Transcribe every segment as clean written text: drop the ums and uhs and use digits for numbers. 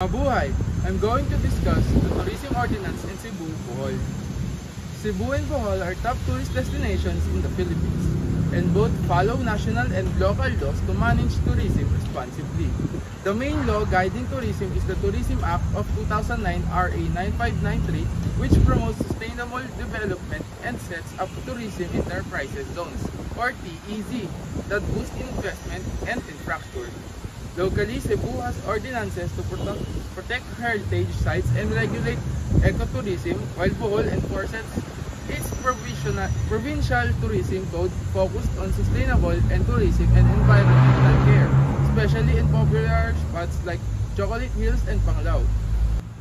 Mabuhay! I'm going to discuss the tourism ordinance in Cebu, Bohol. Cebu and Bohol are top tourist destinations in the Philippines, and both follow national and local laws to manage tourism responsibly. The main law guiding tourism is the Tourism Act of 2009 RA 9593, which promotes sustainable development and sets up tourism enterprises zones, or TEZ, that boost investment and infrastructure. Locally, Cebu has ordinances to protect heritage sites and regulate ecotourism, while Bohol enforces its provincial tourism code focused on sustainable and tourism and environmental care, especially in popular spots like Chocolate Hills and Panglao.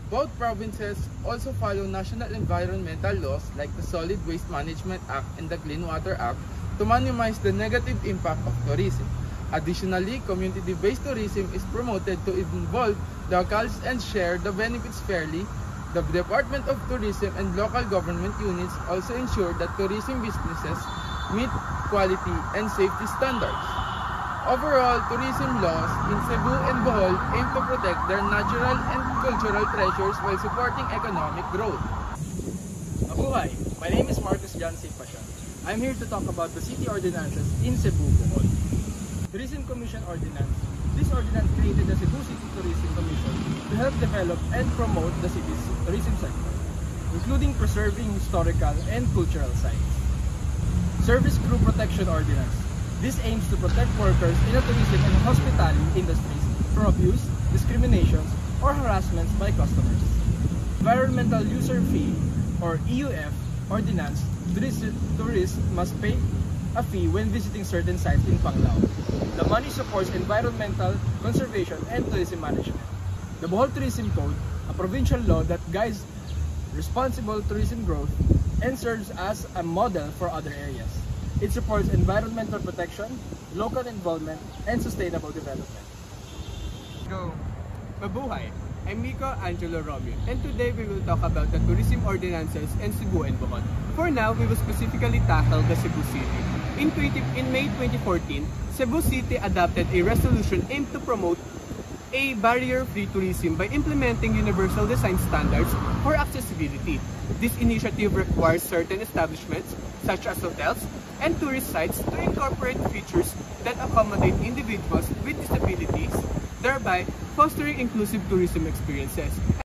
Both provinces also follow national environmental laws like the Solid Waste Management Act and the Clean Water Act to minimize the negative impact of tourism. Additionally, community-based tourism is promoted to involve locals and share the benefits fairly. The Department of Tourism and local government units also ensure that tourism businesses meet quality and safety standards. Overall, tourism laws in Cebu and Bohol aim to protect their natural and cultural treasures while supporting economic growth. Mabuhay! My name is Marcus John C. Pasha. I'm here to talk about the city ordinances in Cebu, Bohol. Tourism Commission Ordinance. This ordinance created the Cebu City Tourism Commission to help develop and promote the city's tourism sector, including preserving historical and cultural sites. Service Crew Protection Ordinance. This aims to protect workers in the tourism and hospitality industries from abuse, discriminations, or harassments by customers. Environmental User Fee, or EUF, Ordinance. Tourists must pay a fee when visiting certain sites in Panglao. The money supports environmental conservation and tourism management. The Bohol Tourism Code, a provincial law that guides responsible tourism growth and serves as a model for other areas. It supports environmental protection, local involvement, and sustainable development. Go! Mabuhay! I'm Miko Angelo Romeo, and today we will talk about the tourism ordinances in Cebu and Bohol. For now, we will specifically tackle the Cebu City. In May 2014, Cebu City adopted a resolution aimed to promote a barrier-free tourism by implementing universal design standards for accessibility. This initiative requires certain establishments, such as hotels and tourist sites, to incorporate features that accommodate individuals with disabilities, thereby fostering inclusive tourism experiences.